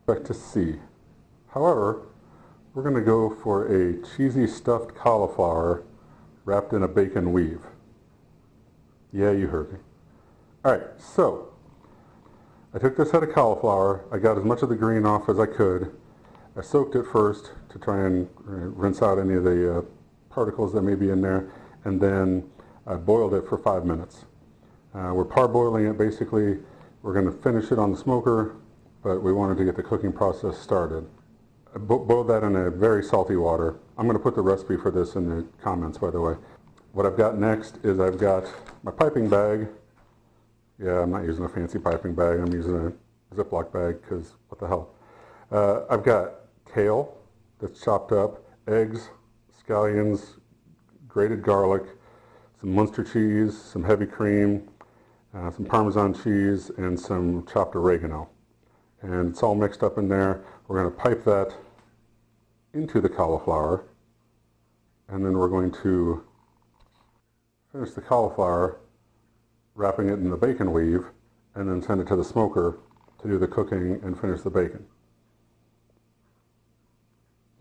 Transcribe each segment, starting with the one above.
expect to see. However, we're going to go for a cheesy stuffed cauliflower wrapped in a bacon weave. Yeah, you heard me. Alright, so I took this head of cauliflower, I got as much of the green off as I could. I soaked it first to try and rinse out any of the particles that may be in there, and then I boiled it for 5 minutes. We're parboiling it basically. We're going to finish it on the smoker, but we wanted to get the cooking process started. I boiled that in a very salty water. I'm going to put the recipe for this in the comments, by the way. What I've got next is I've got my piping bag. Yeah, I'm not using a fancy piping bag. I'm using a Ziploc bag because what the hell. I've got kale that's chopped up, eggs, scallions, grated garlic, some Muenster cheese, some heavy cream, some Parmesan cheese, and some chopped oregano. And it's all mixed up in there. We're going to pipe that into the cauliflower, and then we're going to finish the cauliflower, wrapping it in the bacon weave, and then send it to the smoker to do the cooking and finish the bacon.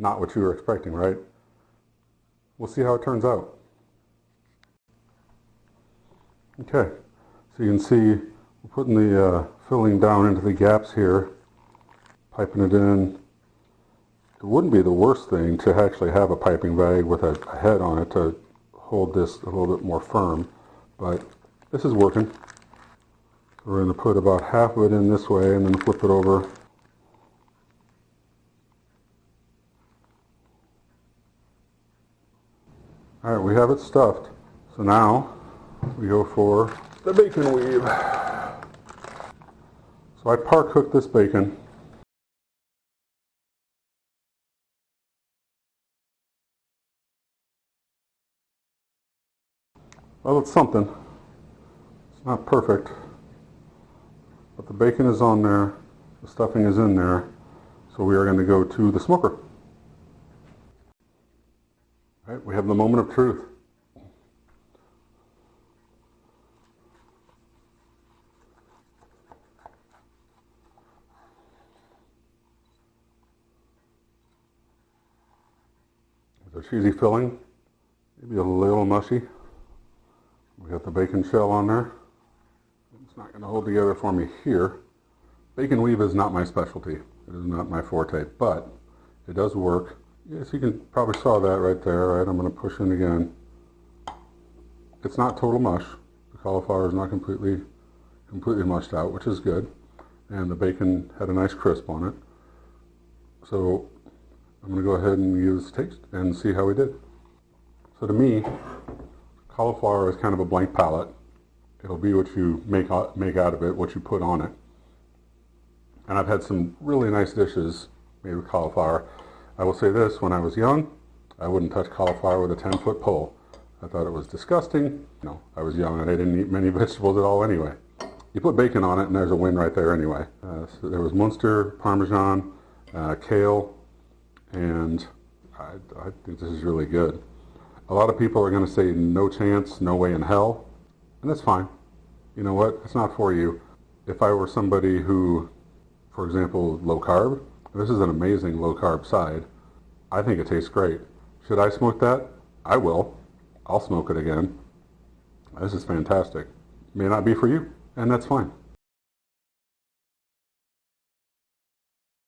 Not what you were expecting, right? We'll see how it turns out. Okay, so you can see we're putting the filling down into the gaps here, piping it in. It wouldn't be the worst thing to actually have a piping bag with a head on it to hold this a little bit more firm, but this is working. So we're going to put about half of it in this way and then flip it over. Alright, we have it stuffed. So now we go for the bacon weave. So I par-cooked this bacon. Well, it's something. It's not perfect, but the bacon is on there, the stuffing is in there, so we are going to go to the smoker. All right, we have the moment of truth. There's our cheesy filling, maybe a little mushy. We got the bacon shell on there. It's not going to hold together for me here. Bacon weave is not my specialty. It is not my forte, but it does work. Yes, you can probably saw that right there, right? I'm going to push in again. It's not total mush. The cauliflower is not completely mushed out, which is good. And the bacon had a nice crisp on it. So I'm going to go ahead and use taste and see how we did. So to me, cauliflower is kind of a blank palette. It'll be what you make out of it, what you put on it. And I've had some really nice dishes made with cauliflower. I will say this, when I was young, I wouldn't touch cauliflower with a 10-foot pole. I thought it was disgusting. No, I was young and I didn't eat many vegetables at all anyway. You put bacon on it and there's a win right there anyway. So there was Muenster, Parmesan, kale, and I think this is really good. A lot of people are going to say no chance, no way in hell, and that's fine. You know what? It's not for you. If I were somebody who, for example, low carb, this is an amazing low carb side. I think it tastes great. Should I smoke that? I will. I'll smoke it again. This is fantastic. May not be for you, and that's fine.